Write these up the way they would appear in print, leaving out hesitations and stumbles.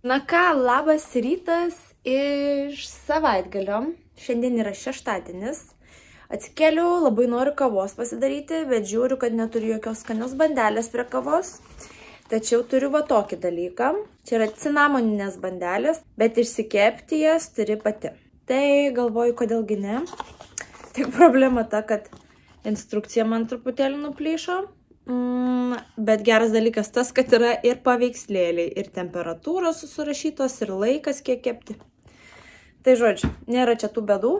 Na ką, labas rytas iš savaitgalio. Šiandien yra šeštadienis. Atsikėliau, labai noriu kavos pasidaryti, bet žiūriu, kad neturiu jokios skanios bandelės prie kavos. Tačiau turiu va tokį dalyką. Čia yra cinamoninės bandelės, bet išsikepti jas turi pati. Tai galvoju, kodėlgi ne. Tik problema ta, kad instrukcija man truputėlį nuplyšo. Bet geras dalykas tas, kad yra ir paveikslėliai, ir temperatūros surašytos, ir laikas kiek kepti. Tai žodžiu, nėra čia tų bėdų.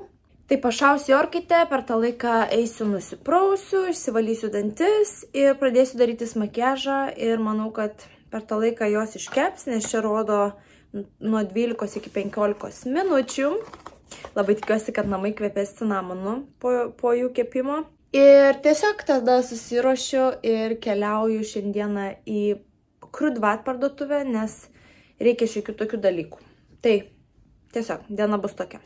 Tai pašausiu orkaitę, per tą laiką eisiu nusiprausiu, išsivalysiu dantis ir pradėsiu darytis makiažą. Ir manau, kad per tą laiką jos iškeps, nes čia rodo nuo 12 iki 15 minučių. Labai tikiuosi, kad namai kvepės cinamonu po jų kepimo. Ir tiesiog tada susiruošiu ir keliauju šiandieną į Krudvat parduotuvę, nes reikia šiokių tokių dalykų. Tai tiesiog diena bus tokia.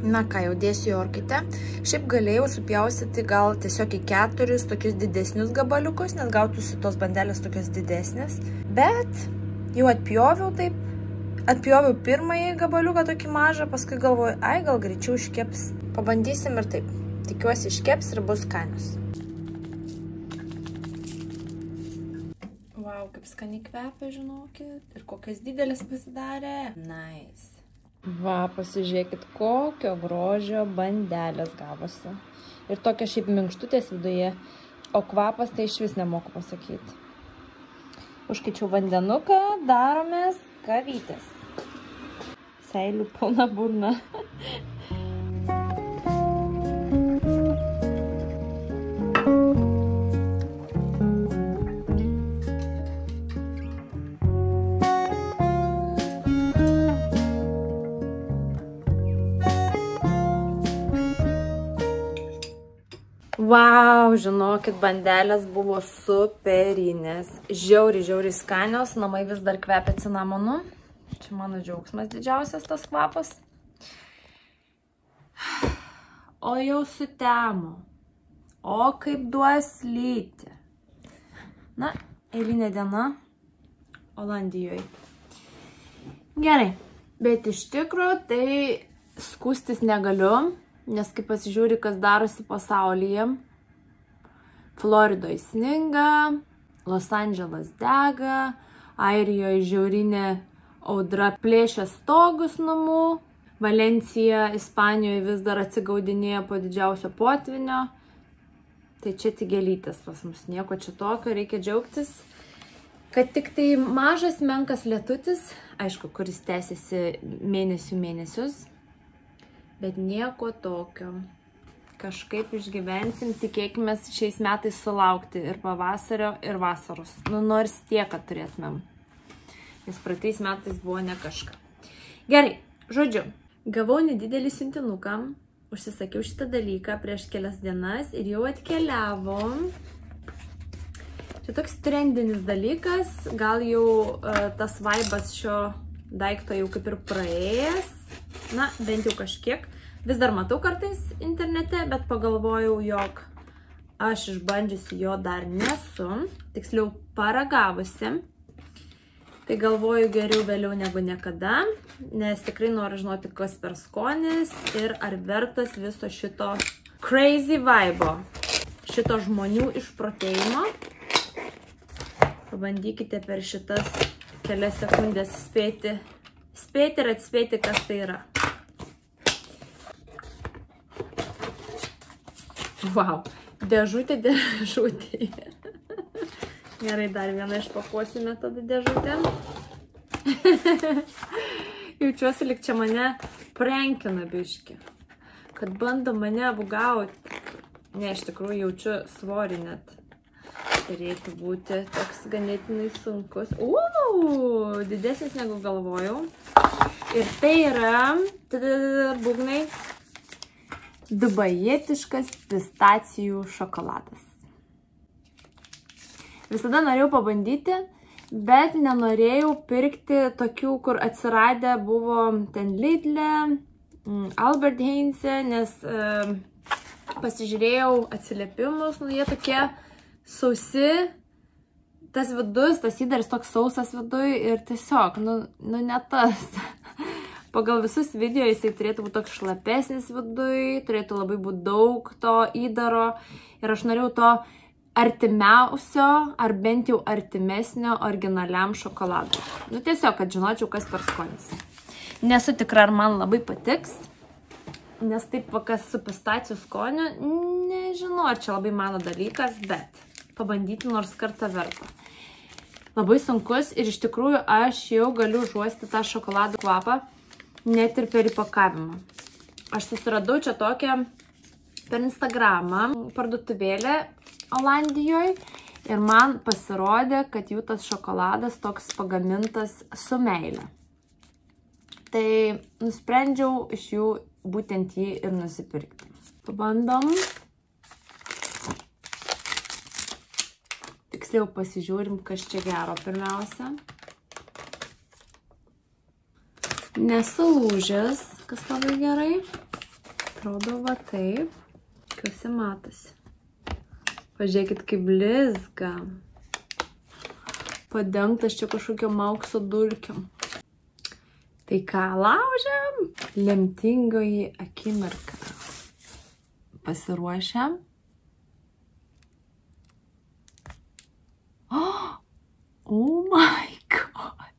Na ką, jau dėsiu į orkaitę. Šiaip galėjau supjaustyti gal tiesiog į 4 tokius didesnius gabaliukus, nes gautųsi tos bandelės tokios didesnės. Bet jau atpjoviau taip. Atpjoviau pirmąjį gabaliuką tokį mažą, paskui galvoju, ai gal greičiau iškeps. Pabandysim ir taip. Tikiuosi iškeps ir bus skanius. Vau, kaip skaniai kvepia, žinokit. Ir kokias didelis pasidarė. Nice. Va, pasižiūrėkit, kokio grožio bandelės gavosi. Ir tokia šiaip minkštutės viduje, o kvapas tai iš vis nemoku pasakyti. Užkaičiau vandenuką, daromės kavytės. Seilių pilna burna. Vau, žinokit, bandelės buvo superinės. Žiauriai skanios, namai vis dar kvepia cinamonu. Čia mano džiaugsmas didžiausias tas kvapas. O jau sutemo. O kaip duos lyti. Na, eilinė diena Olandijoje. Gerai, bet iš tikro tai skūstis negaliu. Nes kai pasižiūri, kas darosi pasaulyje, Floridoje sninga, Los Andželas dega, Airijoje žiaurinė audra plėšia stogus namų, Valencija, Ispanijoje vis dar atsigaudinėja po didžiausio potvinio. Tai čia tik gėlytės pas mus, nieko čia tokio, reikia džiaugtis. Kad tik tai mažas menkas lietutis, aišku, kuris tęsiasi mėnesius. Bet nieko tokio. Kažkaip išgyvensim, tikėkime šiais metais sulaukti ir pavasario, ir vasaros. Nu, nors tiek, kad turėtumėm. Nes praeitais metais buvo ne kažką. Gerai, žodžiu, gavau nedidelį siuntinuką, užsisakiau šitą dalyką prieš kelias dienas ir jau atkeliavo. Čia toks trendinis dalykas, gal jau tas vaibas šio daikto jau kaip ir praėjęs. Na, bent jau kažkiek. Vis dar matau kartais internete, bet pagalvojau, jog aš išbandžiusi jo dar nesu. Tiksliau, paragavusi. Tai galvoju geriau vėliau negu niekada, nes tikrai noriu žinoti, kas per skonis ir ar vertas viso šito crazy vibe, šito žmonių išprotėjimo. Pabandykite per šitas kelias sekundės spėti spėti ir atspėti, kas tai yra. Wow, dėžutė. Gerai, dar vieną išpakuosime tada dėžutę. Jaučiuosi, lyg čia mane prankina biškį. Kad bando mane apgauti. Ne, iš tikrųjų jaučiu svorį net. Turėtų būti toks ganėtinai sunkus. Didesnis negu galvojau. Ir tai yra būgnai dubajietiškas pistacijų šokoladas. Visada norėjau pabandyti, bet nenorėjau pirkti tokių, kur atsiradę buvo ten Lidle, Albert Heinze, nes pasižiūrėjau atsiliepimus, jie tokie sausi, tas vidus, tas įdaris toks sausas viduj ir tiesiog, ne tas. Pagal visus video jisai turėtų būti toks šlapesnis viduj, turėtų labai būti daug to įdaro ir aš norėjau to artimiausio, ar bent jau artimesnio originaliam šokoladui. Tiesiog, kad žinočiau, kas per skonis. Nesu tikra, ar man labai patiks, nes taip, kas su pistacijų skoniu, nežinau, ar čia labai mano dalykas, bet pabandyti nors kartą verta. Labai sunkus ir iš tikrųjų aš jau galiu užuosti tą šokoladų kvapą, net ir per įpakavimą. Aš susiradau čia tokią per Instagramą parduotuvėlę Olandijoje ir man pasirodė, kad jų tas šokoladas toks pagamintas su meile. Tai nusprendžiau iš jų būtent jį ir nusipirkti. Pabandom. Tiksliau pasižiūrim, kas čia gero pirmiausia. Nesulūžęs, kas labai gerai. Atrodo va taip, tikiuosi matosi. Pažiūrėkit, kaip blizga. Padengtas čia kažkokio aukso dulkiam. Tai ką, laužiam? Lemtingoji akimirka. Pasiruošiam. Oh my god.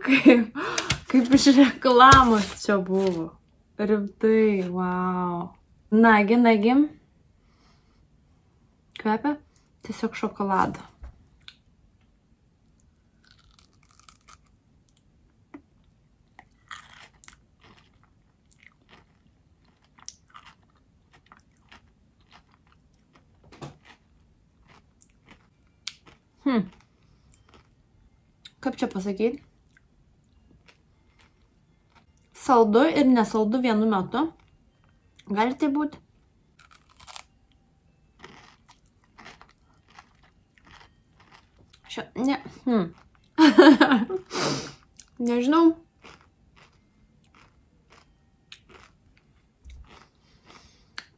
Kaip iš reklamos čia buvo. Rimtai, wow. Nagi. Kvepia tiesiog šokolado. Kaip čia pasakyti? Saldu ir nesaldu vienu metu. Gali tai būti? Nežinau.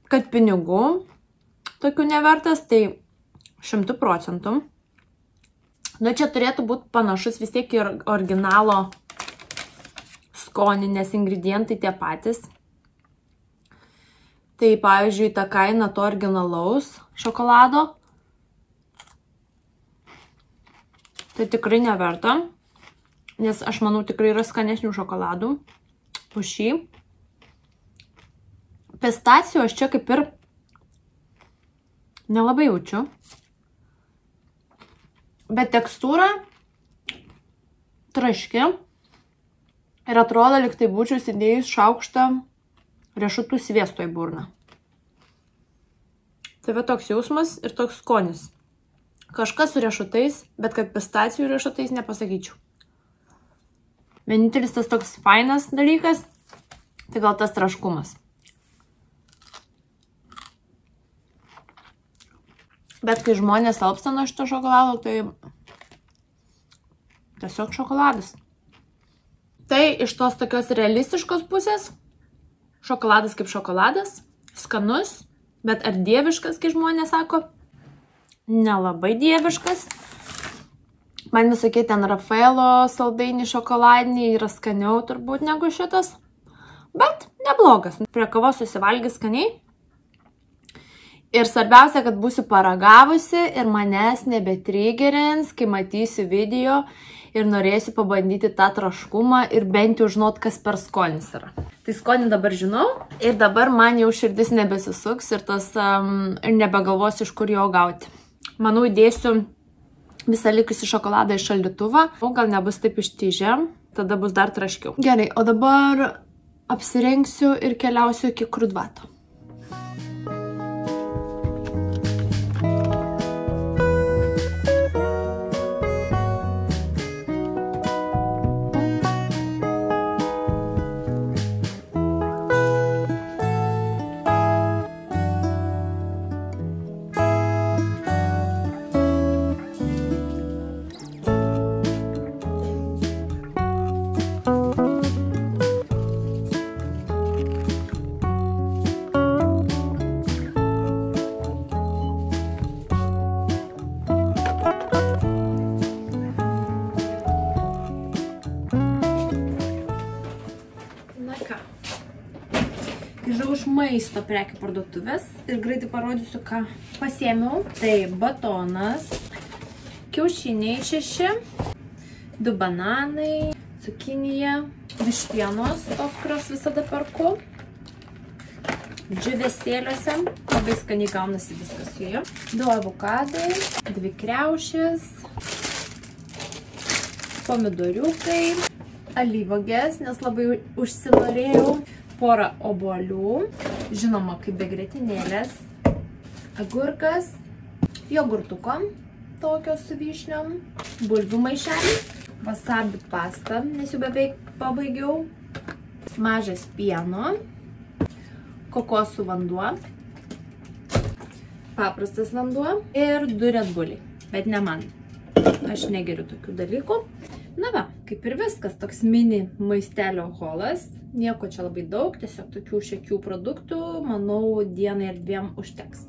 Kad pinigų tokių nevertas, tai 100%. Čia turėtų būti panašus vis tiek ir originalo skonį, nes ingredientai tie patys. Tai pavyzdžiui, ta kaina to originalaus šokolado. Tai tikrai neverta, nes aš manau tikrai yra skanesnių šokoladų už šį. Pistacijų aš čia kaip ir nelabai jaučiu. Bet tekstūra traški ir atrodo, lyg tai būčiau įdėjus šaukštą riešutų sviesto į burną. Tai va toks jausmas ir toks skonis. Kažkas su riešutais, bet kad pistacijų riešutais nepasakyčiau. Vienintelis tas toks fainas dalykas, tai gal tas traškumas. Bet kai žmonės alpsta nuo šito šokolado, tai tiesiog šokoladas. Tai iš tos tokios realistiškos pusės, šokoladas kaip šokoladas, skanus, bet ar dieviškas, kai žmonės sako, nelabai dieviškas. Man visokie ten Rafaelo saldainiai šokoladiniai yra skaniau turbūt negu šitas. Bet neblogas. Prie kavos susivalgys skaniai. Ir svarbiausia, kad būsiu paragavusi ir manęs nebetrigerins, kai matysiu video ir norėsiu pabandyti tą traškumą ir bent jau žinot, kas per skonis yra. Tai skonį dabar žinau ir dabar man jau širdis nebesisuks ir nebegalvosiu, iš kur jo gauti. Manau, įdėsiu visą likusį šokoladą į šaldytuvą, o gal nebus taip ištižę, tada bus dar traškiau. Gerai, o dabar apsirengsiu ir keliausiu iki krudvato. Grįžau iš maisto prekių parduotuvės ir greitai parodysiu, ką pasiėmiau. Tai batonas, kiaušiniai 6, 2 bananai, cukinija, vištienos, tos, kurios visada perku, džiūvėsėliuose, labai skaniai gaunasi viskas su juo, 2 avokadai, 2 kriaušės, pomidoriukai, alyvuogės, nes labai užsinorėjau, porą obuolių, žinoma, kaip be grietinėlės, agurkas, jogurtuko, tokio su vyšniom, bulvių maišelis, wasabi pasta, nes jau beveik pabaigiau, mažas pieno, kokosų vanduo, paprastas vanduo ir 2 Red Bulliai, bet ne man. Aš negeriu tokių dalykų. Na va, kaip ir viskas, toks mini maistelio holas. Nieko čia labai daug, tiesiog tokių šiokių produktų, manau, dienai ir 2 užteks.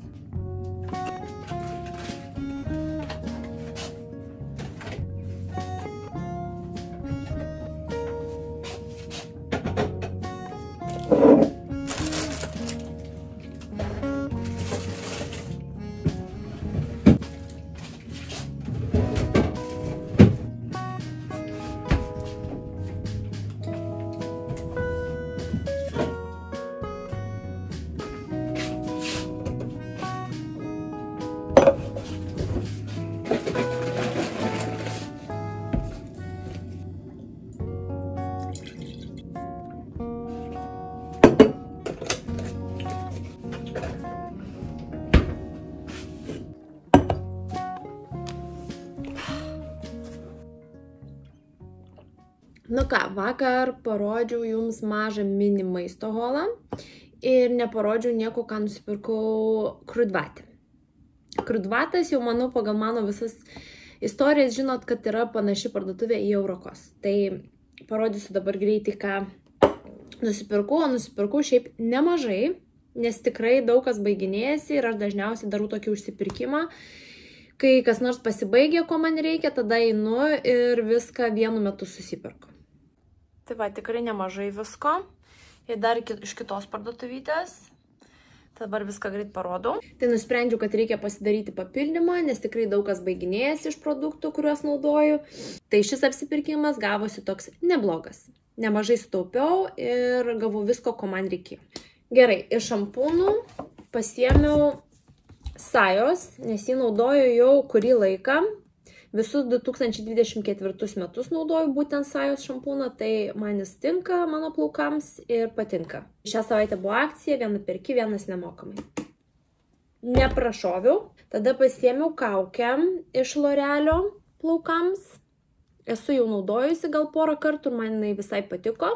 Nu ką, vakar parodžiau jums mažą mini maisto holą ir neparodžiau nieko, ką nusipirkau krudvate. Krudvatas jau, manau, pagal mano visas istorijas žinot, kad yra panaši parduotuvė į Eurokos. Tai parodysiu dabar greitai, ką nusipirkau, o nusipirkau šiaip nemažai, nes tikrai daug kas baiginėjasi ir aš dažniausiai darau tokį užsipirkimą. Kai kas nors pasibaigia, ko man reikia, tada einu ir viską vienu metu susipirku. Tai va, tikrai nemažai visko. Ir dar iš kitos parduotuvytės. Dabar viską greit parodau. Tai nusprendžiau, kad reikia pasidaryti papildymą, nes tikrai daug kas baiginėjasi iš produktų, kuriuos naudoju. Tai šis apsipirkimas gavosi toks neblogas. Nemažai sutaupiau ir gavau visko, ko man reikėjo. Gerai, iš šampūnų pasiėmiau Sajos, nes jį naudoju jau kurį laiką. Visus 2024 metus naudoju būtent Sajos šampūną, tai man jis tinka mano plaukams ir patinka. Šią savaitę buvo akcija, 1 perki, 1 nemokamai. Neprašoviau. Tada pasiėmiau kaukę iš L'Orealio plaukams. Esu jau naudojusi gal porą kartų ir man jinai visai patiko.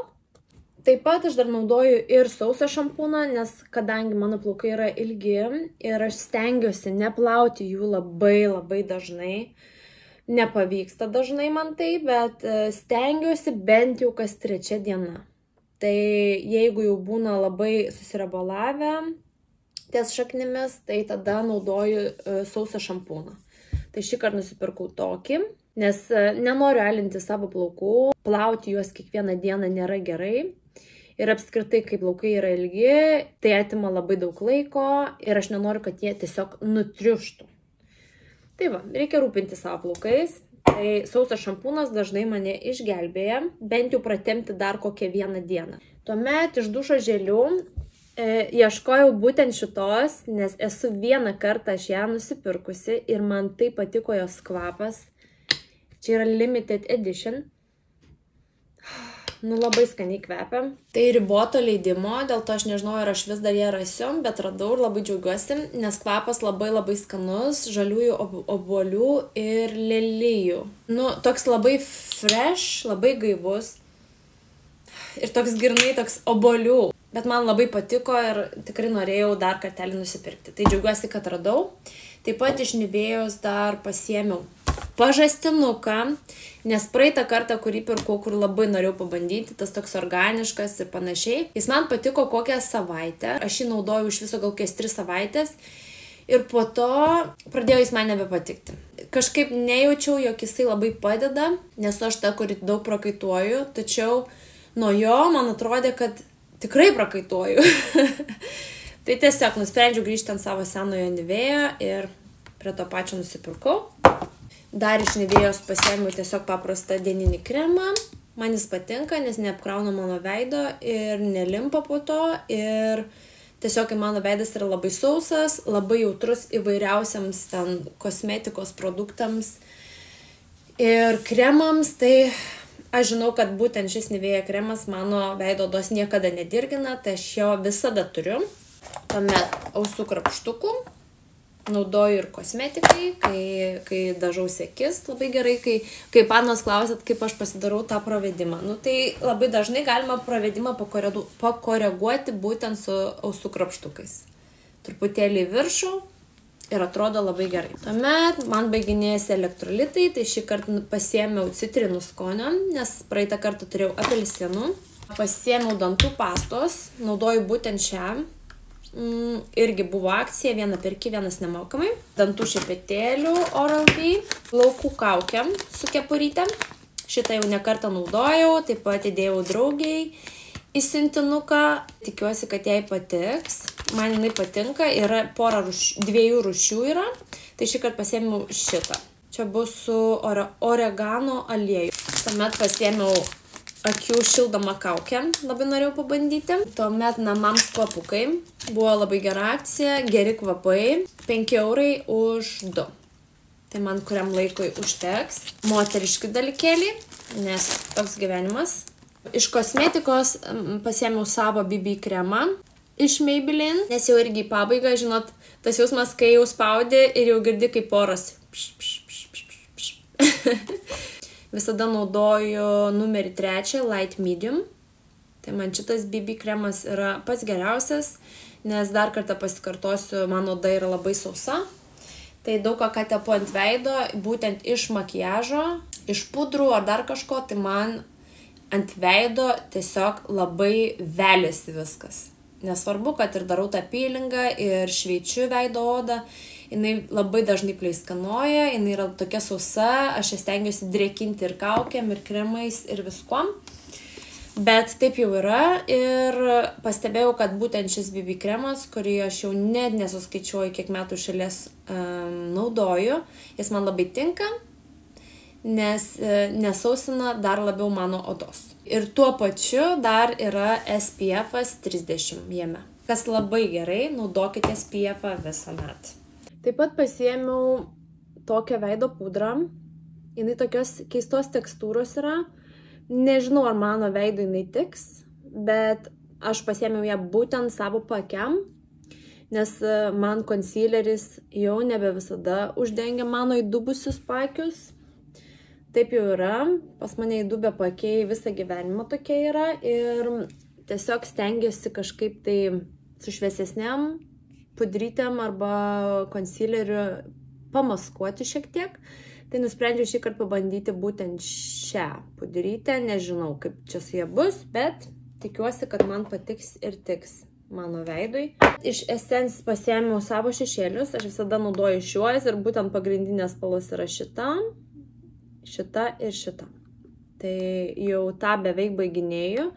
Taip pat aš dar naudoju ir sausą šampūną, nes kadangi mano plaukai yra ilgi ir aš stengiuosi neplauti jų labai dažnai. Nepavyksta dažnai man tai, bet stengiuosi bent jau kas 3 diena. Tai jeigu jau būna labai susirabolavę ties šaknimis, tai tada naudoju sausą šampūną. Tai šį kartą nusipirkau tokį, nes nenoriu alinti savo plaukų, plauti juos kiekvieną dieną nėra gerai. Ir apskritai, kai plaukai yra ilgi, tai atima labai daug laiko ir aš nenoriu, kad jie tiesiog nutriuštų. Tai va, reikia rūpinti savo plaukais. Tai sausas šampūnas dažnai mane išgelbėja, bent jau pratempti dar kokią vieną dieną. Tuomet iš dušo želių ieškojau būtent šitos, nes esu vieną kartą aš ją nusipirkusi ir man tai patiko jos kvapas. Čia yra limited edition. Nu, labai skaniai kvepia. Tai riboto leidimo, dėl to aš nežinau, ar aš vis dar ją rasiu, bet radau ir labai džiaugiuosi, nes kvapas labai skanus, žaliųjų obuolių ir lelijų. Nu, toks labai fresh, labai gaivus ir toks girnai toks obuolių. Bet man labai patiko ir tikrai norėjau dar kartelį nusipirkti. Tai džiaugiuosi, kad radau. Taip pat iš Nivėjos dar pasiėmiau pažastinuką, nes praeitą kartą, kurį pirkau, kur labai norėjau pabandyti, tas toks organiškas ir panašiai. Jis man patiko kokią savaitę. Aš jį naudojau iš viso gal kokias 3 savaitės. Ir po to pradėjo jis man nebepatikti. Kažkaip nejaučiau, jog jisai labai padeda, nes aš ta, kuri daug prakaituoju. Tačiau nuo jo man atrodė, kad tikrai prakaituoju. Tai tiesiog nusprendžiau grįžti ant savo senojo Nivėjo ir prie to pačio nusipirkau. Dar iš Nivėjos pasiėmiau tiesiog paprastą dieninį kremą. Man jis patinka, nes neapkrauna mano veido ir nelimpa po to. Ir tiesiog, kai mano veidas yra labai sausas, labai jautrus įvairiausiams ten kosmetikos produktams ir kremams, tai aš žinau, kad būtent šis Nivėja kremas mano veido odos niekada nedirgina, tai aš jo visada turiu. Tuomet ausų krapštukų. Naudoju ir kosmetikai, kai dažausi akis labai gerai, kai panos klausėt, kaip aš pasidarau tą pravedimą. Nu, tai labai dažnai galima pravedimą pakoreguoti būtent su ausų krapštukais. Truputėlį viršų ir atrodo labai gerai. Tuomet man baiginėjasi elektrolitai, tai šį kartą pasiėmiau citrinų skonio, nes praeitą kartą turėjau apelsinų. Pasiėmiau dantų pastos, naudoju būtent šią. Irgi buvo akcija, vieną perki, vienas nemokamai. Dantų šepetėlių Oral-B, plaukų kaukiam su kepurytėm. Šitą jau nekartą naudojau, taip pat įdėjau draugiai į siuntinuką. Tikiuosi, kad jai patiks. Man jinai patinka, yra dviejų rūšių yra. Tai šį kartą pasiėmiau šitą. Čia bus su oregano aliejų. Tuomet pasiėmiau akių šildomą kaukę, labai norėjau pabandyti. Tuomet namams kvapukai. Buvo labai gera akcija, geri kvapai. 5 eurai už 2. Tai man kuriam laikui užteks. Moteriški dalykėliai, nes toks gyvenimas. Iš kosmetikos pasiėmiau savo BB kremą iš Maybelline, nes jau irgi į pabaigą, žinot, tas jausmas, kai jau spaudi ir jau girdi kaip oras. Visada naudoju numerį 3, Light Medium. Tai man šitas BB kremas yra pats geriausias, nes dar kartą pasikartosiu, mano oda yra labai sausa. Tai daug ką tepu ant veido, būtent iš makiažo, iš pudrų ar dar kažko, tai man ant veido tiesiog labai veliasi viskas. Nesvarbu, kad ir darau tą peelingą ir šveičiu veido odą. Jinai labai dažnai pleiskanoja, jinai yra tokia sausa, aš ją stengiuosi drėkinti ir kaukiam, ir kremais, ir viskuom. Bet taip jau yra ir pastebėjau, kad būtent šis BB kremas, kurį aš jau net nesuskaičiuoju, kiek metų šalies naudoju, jis man labai tinka, nes nesausina dar labiau mano odos. Ir tuo pačiu dar yra SPF 30 jame. Kas labai gerai, naudokite SPF visuomet. Taip pat pasiėmiau tokią veido pudrą. Jinai tokios keistos tekstūros yra. Nežinau, ar mano veido jinai tiks, bet aš pasiėmiau ją būtent savo pakiam, nes man concealeris jau nebe visada uždengia mano įdubusius pakius. Taip jau yra. Pas mane įdubę pakiai visą gyvenimą tokie yra ir tiesiog stengiuosi kažkaip tai su šviesesniam pudrytėm arba concealeriu pamaskuoti šiek tiek. Tai nusprendžiau šį kartą pabandyti būtent šią pudrytę. Nežinau, kaip čia su jie bus, bet tikiuosi, kad man patiks ir tiks mano veidui. Iš Essence pasiėmiau savo šešėlius. Aš visada naudoju šiuos ir būtent pagrindinės spalvos yra šita, šita ir šita. Tai jau tą beveik baiginėju.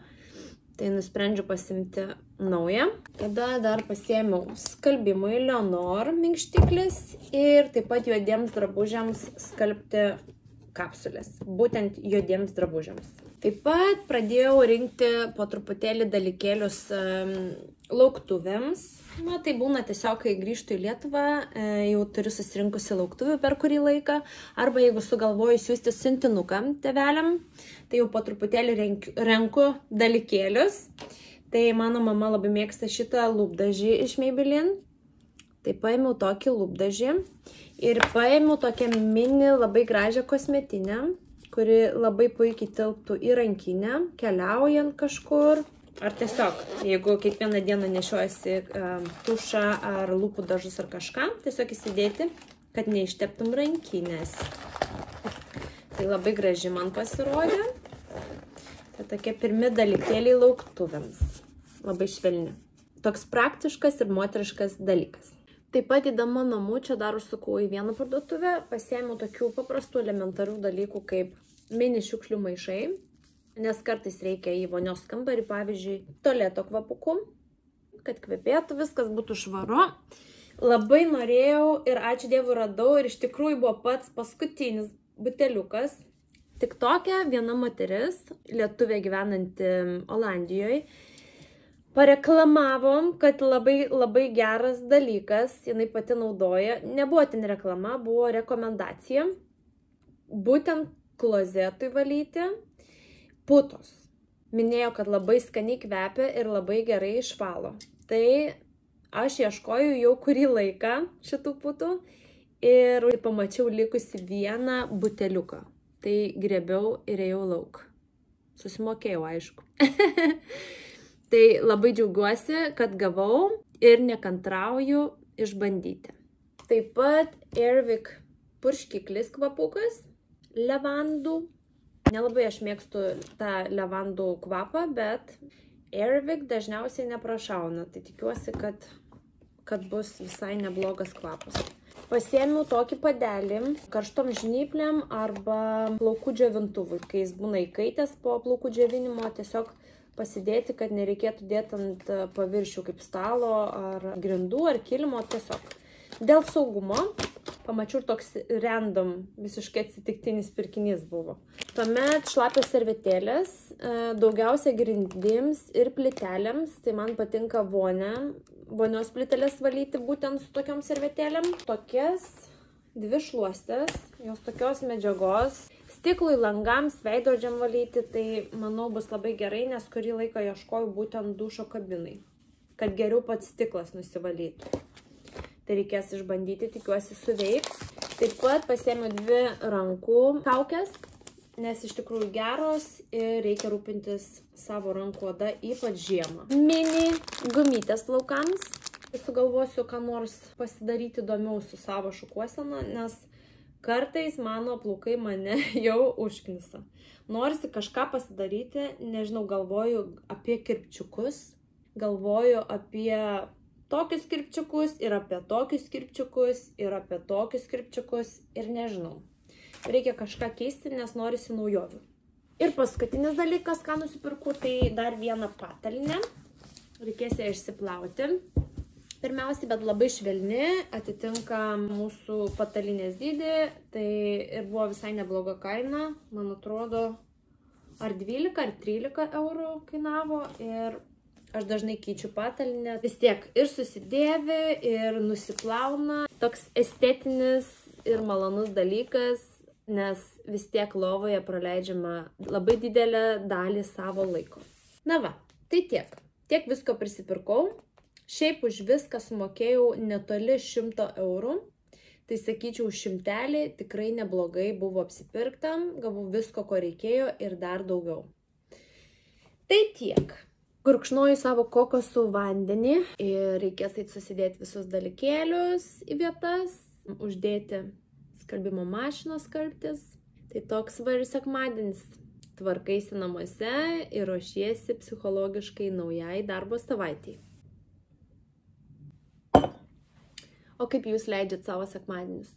Tai nusprendžiu pasimti naują. Tada dar pasiėmiau skalbimui Leonor minkštiklis ir taip pat juodiems drabužiams skalbti kapsulės, būtent juodiems drabužiams. Taip pat pradėjau rinkti po truputėlį dalykėlius lauktuvėms. Na, tai būna tiesiog, kai grįžtu į Lietuvą, jau turiu susirinkusi lauktuvių per kurį laiką, arba jeigu sugalvoju siųsti siuntinuką tėveliam, tai jau po truputėlį renku dalykėlius. Tai mano mama labai mėgsta šitą lūpdažį iš Maybelline. Tai paėmiau tokį lūpdažį ir paėmiau tokią mini labai gražią kosmetinę, kuri labai puikiai tilptų į rankinę, keliaujant kažkur. Ar tiesiog, jeigu kiekvieną dieną nešiojasi tušą ar lūpų dažus ar kažką, tiesiog įsidėti, kad neišteptum rankinės. Tai labai graži man pasirodė. Tai tokie pirmi dalykėliai lauktuvėms. Labai švelni. Toks praktiškas ir moteriškas dalykas. Taip pat įdama namų, čia dar užsukau į vieną parduotuvę, pasiėmiau tokių paprastų elementarių dalykų kaip mini šiukšlių maišai, nes kartais reikia į vonios kambarį, pavyzdžiui, tualeto kvapukų, kad kvepėtų, viskas būtų švaru. Labai norėjau ir ačiū Dievui radau ir iš tikrųjų buvo pats paskutinis buteliukas. Tik tokia viena moteris, lietuvė gyvenanti Olandijoje, pareklamavom, kad labai geras dalykas, jinai pati naudoja. Nebuvo ten reklama, buvo rekomendacija. Būtent klozetui valyti putos. Minėjo, kad labai skaniai kvepia ir labai gerai išvalo. Tai aš ieškoju jau kurį laiką šitų putų ir pamačiau likusi vieną buteliuką. Tai griebiau ir ėjau lauk. Susimokėjau, aišku. Tai labai džiaugiuosi, kad gavau ir nekantrauju išbandyti. Taip pat Airwick purškiklis kvapukas, levandų. Nelabai aš mėgstu tą levandų kvapą, bet Airwick dažniausiai neprašauna. Tai tikiuosi, kad bus visai neblogas kvapas. Pasiėmiau tokį padelį karštom žnyplėm arba plaukų džiovintuvui. Kai jis būna įkaitęs po plaukų džiovinimo, tiesiog pasidėti, kad nereikėtų dėti ant paviršių kaip stalo ar grindų ar kilimo, tiesiog. Dėl saugumo, pamačiau toks random, visiškai atsitiktinis pirkinys buvo. Tuomet šlapios servetėlės, daugiausia grindims ir plytelėms, tai man patinka vonios plytelės valyti būtent su tokiom servetėlėm. Tokias dvi šluostės, jos tokios medžiagos, stiklui, langams, veidrodžiam valyti, tai manau bus labai gerai, nes kurį laiką ieškoju būtent dušo kabinai, kad geriau pats stiklas nusivalytų. Tai reikės išbandyti, tikiuosi suveiks. Taip pat pasiėmiau dvi rankų kaukės, nes iš tikrųjų geros ir reikia rūpintis savo rankų oda, ypač žiemą. Mini gumytės plaukams. Sugalvosiu, ką nors pasidaryti įdomiau su savo šukuosena, nes kartais mano plaukai mane jau užknisa. Norisi kažką pasidaryti, nežinau, galvoju apie kirpčiukus, galvoju apie tokius kirpčiukus ir apie tokius kirpčiukus ir apie tokius kirpčiukus ir nežinau. Reikia kažką keisti, nes norisi naujovių. Ir paskutinis dalykas, ką nusipirku, tai dar vieną patalynę. Reikės ją išsiplauti. Pirmiausiai, bet labai švelni, atitinka mūsų patalynės dydį, tai ir buvo visai nebloga kaina, man atrodo, ar 12 ar 13 eurų kainavo ir aš dažnai keičiu patalynę. Vis tiek ir susidėvi, ir nusiplauna, toks estetinis ir malonus dalykas, nes vis tiek lovoje praleidžiama labai didelę dalį savo laiko. Na va, tai tiek. Tiek visko prisipirkau. Šiaip už viską sumokėjau netoli 100 eurų, tai sakyčiau, šimtelį tikrai neblogai buvo apsipirktam, gavau visko, ko reikėjo ir dar daugiau. Tai tiek. Gurkšnoju savo kokosų vandenį ir reikės susidėti visus dalykėlius į vietas, uždėti skalbimo mašinos skalbtis. Tai toks va ir sekmadienis. Tvarkaisi namuose ir ruošiesi psichologiškai naujai darbo savaitei. O kaip jūs leidžiat savo sekmadienius?